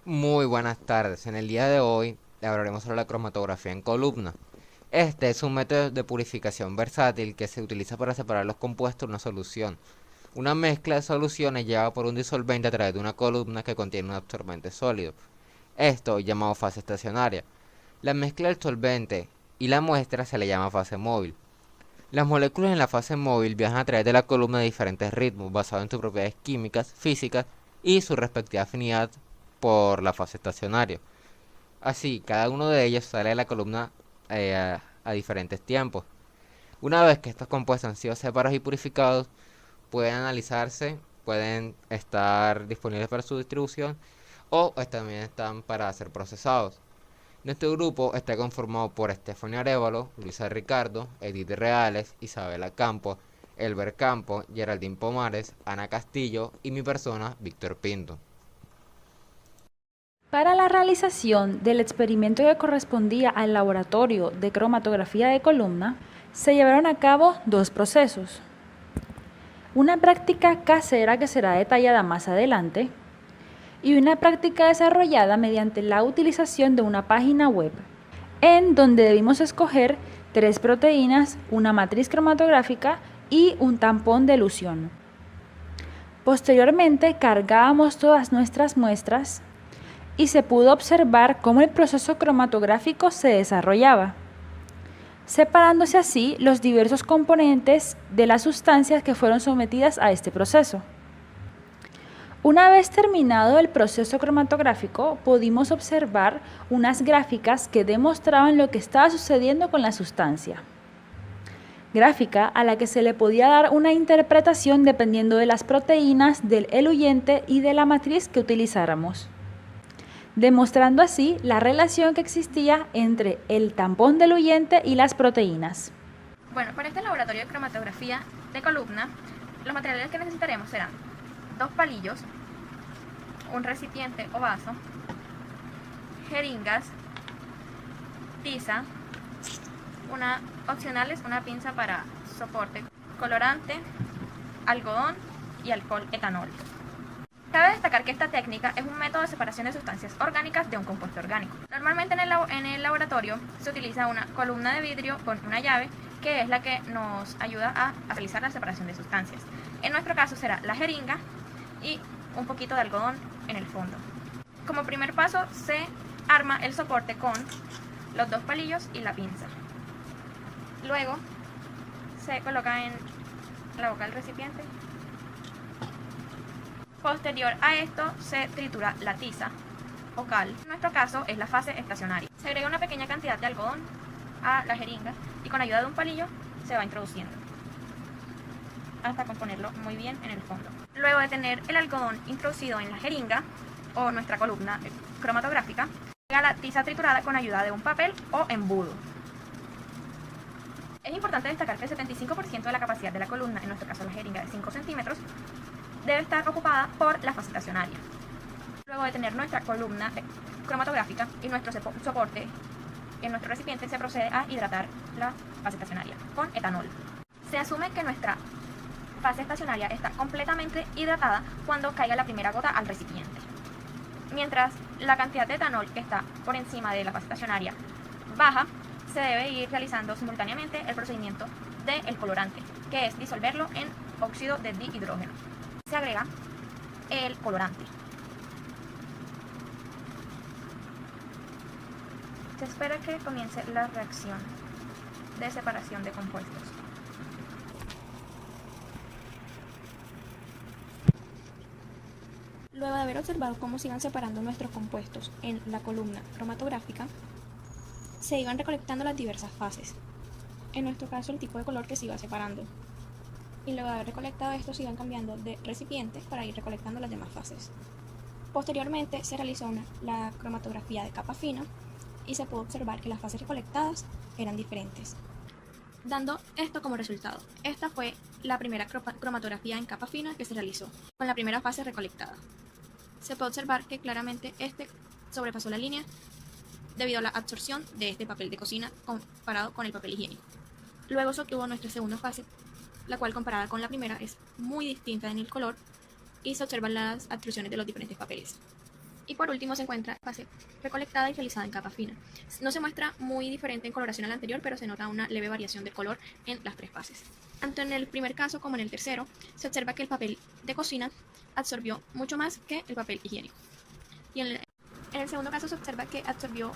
Muy buenas tardes. En el día de hoy hablaremos sobre la cromatografía en columna. Este es un método de purificación versátil que se utiliza para separar los compuestos de una solución. Una mezcla de soluciones llevada por un disolvente a través de una columna que contiene un absorbente sólido. Esto llamado fase estacionaria. La mezcla del solvente y la muestra se le llama fase móvil. Las moléculas en la fase móvil viajan a través de la columna de diferentes ritmos basados en sus propiedades químicas, físicas y su respectiva afinidad por la fase estacionaria. Así, cada uno de ellos sale de la columna a diferentes tiempos. Una vez que estos compuestos han sido separados y purificados, pueden analizarse, pueden estar disponibles para su distribución o también están para ser procesados. Nuestro grupo está conformado por Estefanía Arévalo, Luisa Ricardo, Edith Reales, Isabela Campos, Elber Campo, Geraldine Pomares, Ana Castillo y mi persona, Víctor Pinto. Para la realización del experimento que correspondía al laboratorio de cromatografía de columna, se llevaron a cabo dos procesos. Una práctica casera que será detallada más adelante y una práctica desarrollada mediante la utilización de una página web, en donde debimos escoger 3 proteínas, una matriz cromatográfica y un tampón de elución. Posteriormente cargábamos todas nuestras muestras y se pudo observar cómo el proceso cromatográfico se desarrollaba, separándose así los diversos componentes de las sustancias que fueron sometidas a este proceso. Una vez terminado el proceso cromatográfico, pudimos observar unas gráficas que demostraban lo que estaba sucediendo con la sustancia. Gráfica a la que se le podía dar una interpretación dependiendo de las proteínas, del eluyente y de la matriz que utilizáramos, demostrando así la relación que existía entre el tampón diluyente y las proteínas. Bueno, para este laboratorio de cromatografía de columna, los materiales que necesitaremos serán 2 palillos, un recipiente o vaso, jeringas, tiza, opcionales, una pinza para soporte, colorante, algodón y alcohol etanol. Cabe destacar que esta técnica es un método de separación de sustancias orgánicas de un compuesto orgánico. Normalmente en el laboratorio se utiliza una columna de vidrio con una llave que es la que nos ayuda a realizar la separación de sustancias. En nuestro caso será la jeringa y un poquito de algodón en el fondo. Como primer paso se arma el soporte con los 2 palillos y la pinza. Luego se coloca en la boca del recipiente. Posterior a esto se tritura la tiza o cal. En nuestro caso es la fase estacionaria. Se agrega una pequeña cantidad de algodón a la jeringa y con ayuda de un palillo se va introduciendo hasta componerlo muy bien en el fondo. Luego de tener el algodón introducido en la jeringa o nuestra columna cromatográfica, llega la tiza triturada con ayuda de un papel o embudo. Es importante destacar que el 75% de la capacidad de la columna, en nuestro caso la jeringa de 5 centímetros, debe estar ocupada por la fase estacionaria. Luego de tener nuestra columna cromatográfica y nuestro soporte en nuestro recipiente, se procede a hidratar la fase estacionaria con etanol. Se asume que nuestra fase estacionaria está completamente hidratada cuando caiga la primera gota al recipiente. Mientras la cantidad de etanol que está por encima de la fase estacionaria baja, se debe ir realizando simultáneamente el procedimiento del colorante, que es disolverlo en óxido de dihidrógeno. Se agrega el colorante. Se espera que comience la reacción de separación de compuestos. Luego de haber observado cómo se iban separando nuestros compuestos en la columna cromatográfica, se iban recolectando las diversas fases. En nuestro caso, el tipo de color que se iba separando. Y luego de haber recolectado esto, se iban cambiando de recipiente para ir recolectando las demás fases. Posteriormente se realizó la cromatografía de capa fina y se pudo observar que las fases recolectadas eran diferentes, dando esto como resultado. Esta fue la primera cromatografía en capa fina que se realizó, con la primera fase recolectada. Se puede observar que claramente este sobrepasó la línea debido a la absorción de este papel de cocina comparado con el papel higiénico. Luego se obtuvo nuestra segunda fase, la cual comparada con la primera es muy distinta en el color y se observan las absorciones de los diferentes papeles. Y por último se encuentra la fase recolectada y realizada en capa fina. No se muestra muy diferente en coloración a la anterior, pero se nota una leve variación de color en las tres fases. Tanto en el primer caso como en el tercero, se observa que el papel de cocina absorbió mucho más que el papel higiénico. Y en el segundo caso se observa que absorbió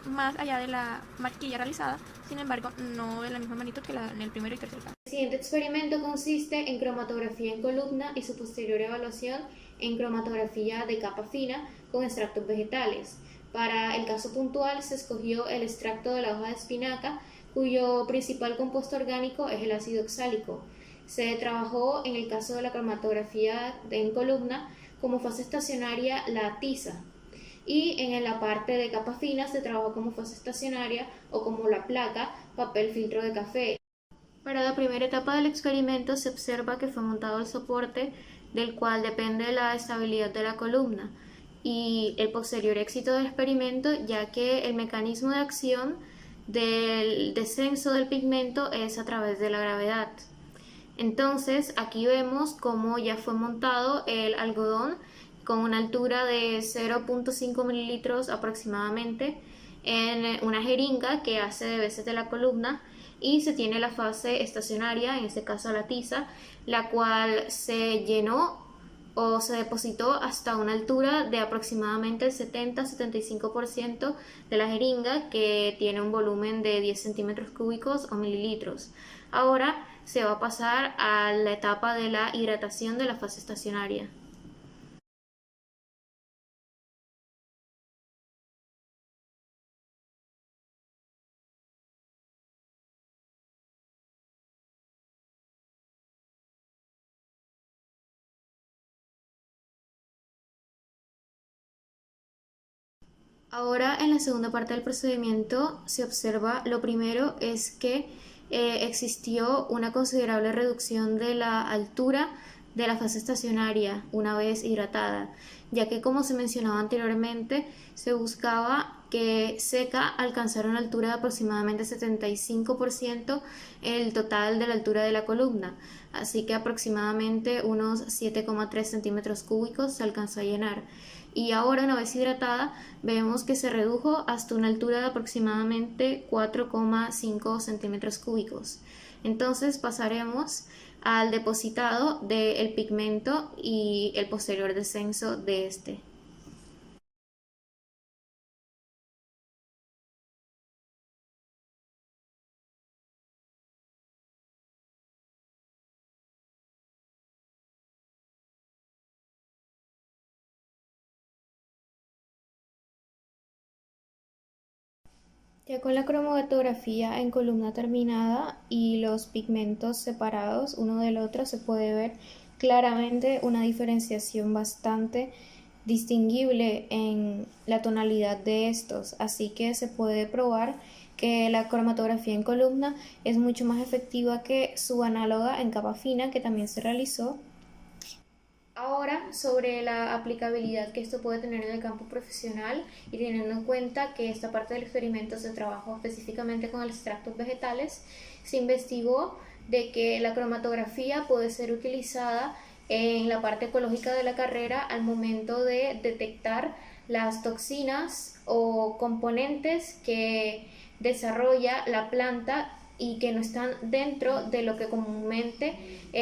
más allá de la marquilla realizada, sin embargo, no de la misma magnitud que en el primero y tercer caso. El siguiente experimento consiste en cromatografía en columna y su posterior evaluación en cromatografía de capa fina con extractos vegetales. Para el caso puntual se escogió el extracto de la hoja de espinaca, cuyo principal compuesto orgánico es el ácido oxálico. Se trabajó en el caso de la cromatografía en columna como fase estacionaria la tiza, y en la parte de capa fina se trabajó como fase estacionaria o como la placa, papel filtro de café. Para la primera etapa del experimento se observa que fue montado el soporte del cual depende la estabilidad de la columna y el posterior éxito del experimento, ya que el mecanismo de acción del descenso del pigmento es a través de la gravedad. Entonces aquí vemos cómo ya fue montado el algodón con una altura de 0.5 mililitros aproximadamente en una jeringa que hace de veces de la columna, y se tiene la fase estacionaria, en este caso la tiza, la cual se llenó o se depositó hasta una altura de aproximadamente el 70-75% de la jeringa, que tiene un volumen de 10 centímetros cúbicos o mililitros. Ahora se va a pasar a la etapa de la hidratación de la fase estacionaria. Ahora, en la segunda parte del procedimiento se observa, lo primero es que existió una considerable reducción de la altura de la fase estacionaria una vez hidratada, ya que, como se mencionaba anteriormente, se buscaba que seca alcanzara una altura de aproximadamente 75% el total de la altura de la columna, así que aproximadamente unos 7,3 centímetros cúbicos se alcanzó a llenar. Y ahora, una vez hidratada, vemos que se redujo hasta una altura de aproximadamente 4,5 centímetros cúbicos. Entonces pasaremos al depositado del pigmento y el posterior descenso de este. Ya con la cromatografía en columna terminada y los pigmentos separados uno del otro, se puede ver claramente una diferenciación bastante distinguible en la tonalidad de estos, así que se puede probar que la cromatografía en columna es mucho más efectiva que su análoga en capa fina, que también se realizó. Ahora, sobre la aplicabilidad que esto puede tener en el campo profesional, y teniendo en cuenta que esta parte del experimento se trabajó específicamente con extractos vegetales, se investigó de que la cromatografía puede ser utilizada en la parte ecológica de la carrera al momento de detectar las toxinas o componentes que desarrolla la planta y que no están dentro de lo que comúnmente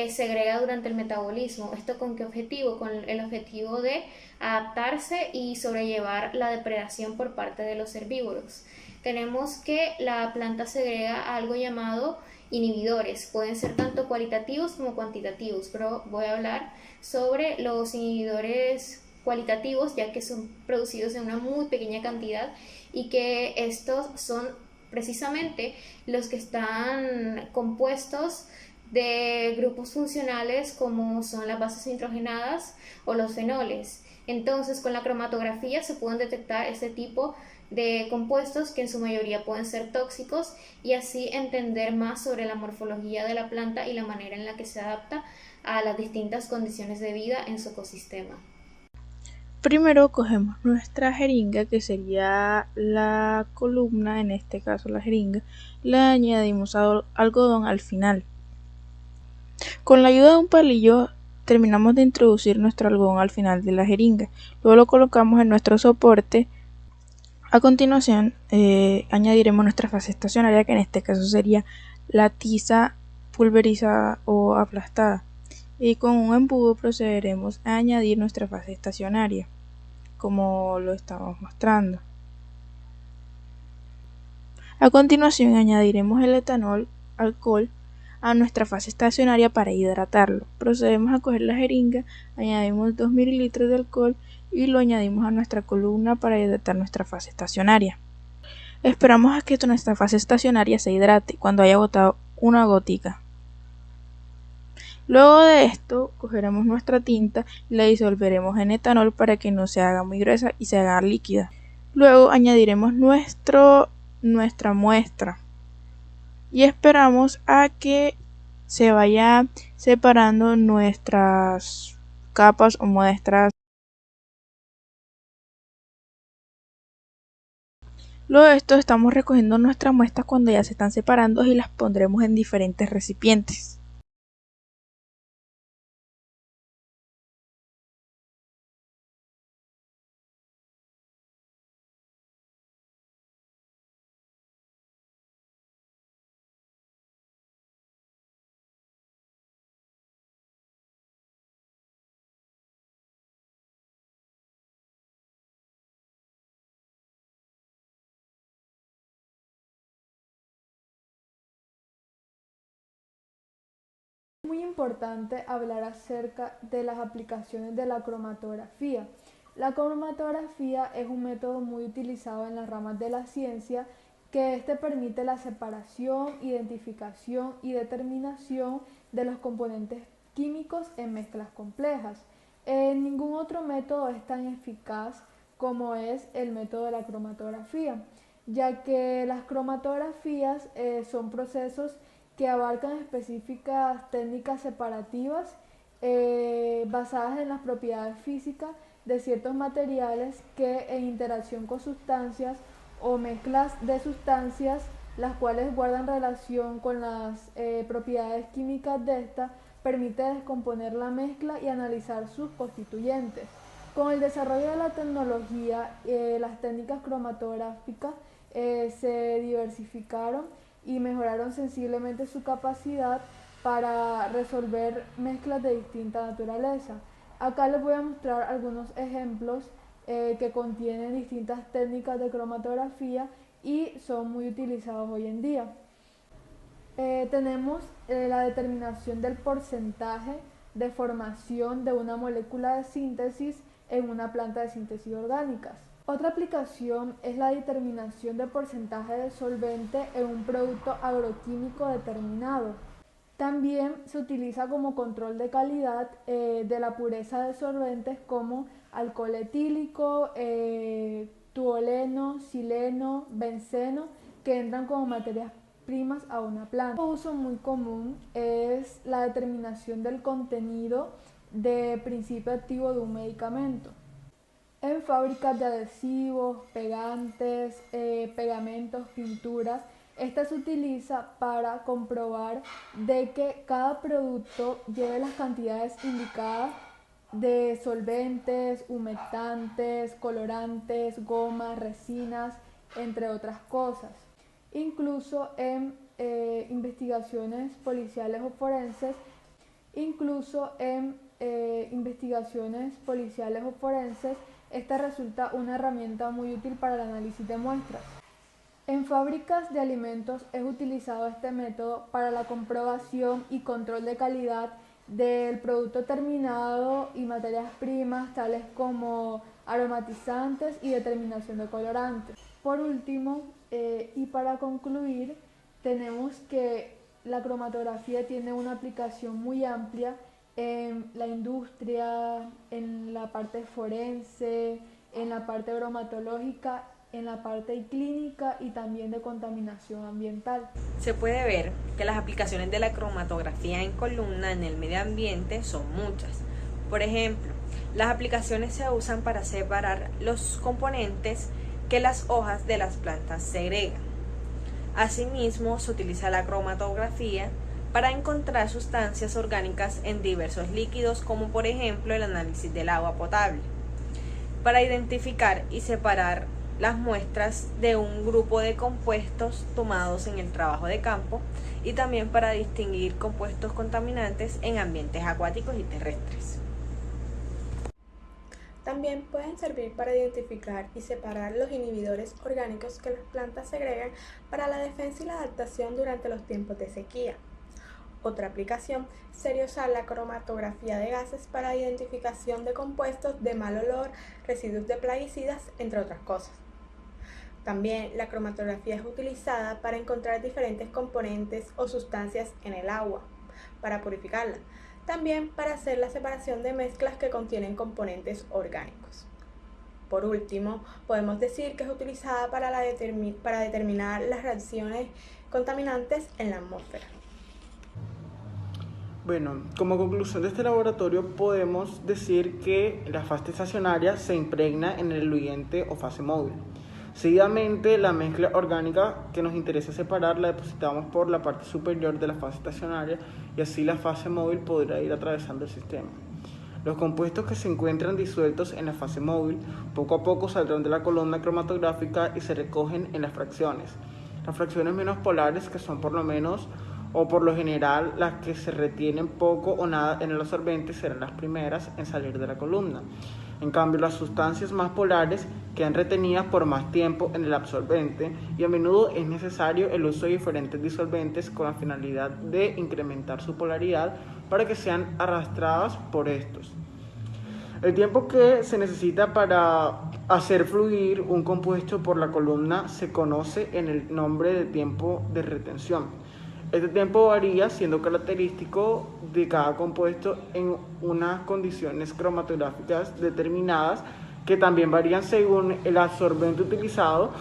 segrega durante el metabolismo. ¿Esto con qué objetivo? Con el objetivo de adaptarse y sobrellevar la depredación por parte de los herbívoros. Tenemos que la planta segrega algo llamado inhibidores, pueden ser tanto cualitativos como cuantitativos, pero voy a hablar sobre los inhibidores cualitativos, ya que son producidos en una muy pequeña cantidad y que estos son precisamente los que están compuestos de grupos funcionales como son las bases nitrogenadas o los fenoles. Entonces, con la cromatografía se pueden detectar este tipo de compuestos que en su mayoría pueden ser tóxicos, y así entender más sobre la morfología de la planta y la manera en la que se adapta a las distintas condiciones de vida en su ecosistema. Primero cogemos nuestra jeringa, que sería la columna, en este caso la jeringa, le añadimos algodón al final. Con la ayuda de un palillo terminamos de introducir nuestro algodón al final de la jeringa. Luego lo colocamos en nuestro soporte. A continuación añadiremos nuestra fase estacionaria, que en este caso sería la tiza pulverizada o aplastada. Y con un embudo procederemos a añadir nuestra fase estacionaria, como lo estamos mostrando. A continuación añadiremos el etanol, alcohol, a nuestra fase estacionaria para hidratarlo. Procedemos a coger la jeringa, añadimos 2 mililitros de alcohol y lo añadimos a nuestra columna para hidratar nuestra fase estacionaria. Esperamos a que nuestra fase estacionaria se hidrate cuando haya botado una gotica. Luego de esto, cogeremos nuestra tinta y la disolveremos en etanol para que no se haga muy gruesa y se haga líquida. Luego añadiremos nuestra muestra y esperamos a que se vaya separando nuestras capas o muestras. Luego de esto estamos recogiendo nuestras muestras cuando ya se están separando y las pondremos en diferentes recipientes. Es muy importante hablar acerca de las aplicaciones de la cromatografía. La cromatografía es un método muy utilizado en las ramas de la ciencia que permite la separación, identificación y determinación de los componentes químicos en mezclas complejas. Ningún otro método es tan eficaz como es el método de la cromatografía, ya que las cromatografías son procesos que abarcan específicas técnicas separativas basadas en las propiedades físicas de ciertos materiales que en interacción con sustancias o mezclas de sustancias, las cuales guardan relación con las propiedades químicas de esta, permite descomponer la mezcla y analizar sus constituyentes. Con el desarrollo de la tecnología, las técnicas cromatográficas se diversificaron y mejoraron sensiblemente su capacidad para resolver mezclas de distinta naturaleza. Acá les voy a mostrar algunos ejemplos que contienen distintas técnicas de cromatografía y son muy utilizados hoy en día. Tenemos la determinación del porcentaje de formación de una molécula de síntesis en una planta de síntesis orgánicas. Otra aplicación es la determinación del porcentaje de solvente en un producto agroquímico determinado. También se utiliza como control de calidad de la pureza de solventes como alcohol etílico, tuoleno, sileno, benceno, que entran como materias primas a una planta. Un uso muy común es la determinación del contenido de principio activo de un medicamento. En fábricas de adhesivos, pegantes, pegamentos, pinturas, esta se utiliza para comprobar de que cada producto lleve las cantidades indicadas de solventes, humectantes, colorantes, gomas, resinas, entre otras cosas. Incluso en investigaciones policiales o forenses, esta resulta una herramienta muy útil para el análisis de muestras. En fábricas de alimentos es utilizado este método para la comprobación y control de calidad del producto terminado y materias primas tales como aromatizantes y determinación de colorantes. Por último, y para concluir, tenemos que la cromatografía tiene una aplicación muy amplia en la industria, en la parte forense, en la parte bromatológica, en la parte clínica y también de contaminación ambiental. Se puede ver que las aplicaciones de la cromatografía en columna en el medio ambiente son muchas. Por ejemplo, las aplicaciones se usan para separar los componentes que las hojas de las plantas segregan. Asimismo, se utiliza la cromatografía para encontrar sustancias orgánicas en diversos líquidos, como por ejemplo el análisis del agua potable, para identificar y separar las muestras de un grupo de compuestos tomados en el trabajo de campo y también para distinguir compuestos contaminantes en ambientes acuáticos y terrestres. También pueden servir para identificar y separar los inhibidores orgánicos que las plantas segregan para la defensa y la adaptación durante los tiempos de sequía. Otra aplicación sería usar la cromatografía de gases para identificación de compuestos de mal olor, residuos de plaguicidas, entre otras cosas. También la cromatografía es utilizada para encontrar diferentes componentes o sustancias en el agua, para purificarla. También para hacer la separación de mezclas que contienen componentes orgánicos. Por último, podemos decir que es utilizada para determinar las reacciones contaminantes en la atmósfera. Bueno, como conclusión de este laboratorio podemos decir que la fase estacionaria se impregna en el eluyente o fase móvil. Seguidamente, la mezcla orgánica que nos interesa separar la depositamos por la parte superior de la fase estacionaria y así la fase móvil podrá ir atravesando el sistema. Los compuestos que se encuentran disueltos en la fase móvil poco a poco saldrán de la columna cromatográfica y se recogen en las fracciones. Las fracciones menos polares, que son por lo general las que se retienen poco o nada en el absorbente, serán las primeras en salir de la columna. En cambio, las sustancias más polares quedan retenidas por más tiempo en el absorbente y a menudo es necesario el uso de diferentes disolventes con la finalidad de incrementar su polaridad para que sean arrastradas por estos. El tiempo que se necesita para hacer fluir un compuesto por la columna se conoce en el nombre de tiempo de retención. Este tiempo varía siendo característico de cada compuesto en unas condiciones cromatográficas determinadas que también varían según el absorbente utilizado,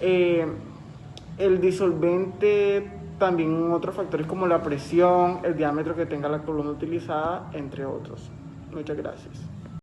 el disolvente, también otros factores como la presión, el diámetro que tenga la columna utilizada, entre otros. Muchas gracias.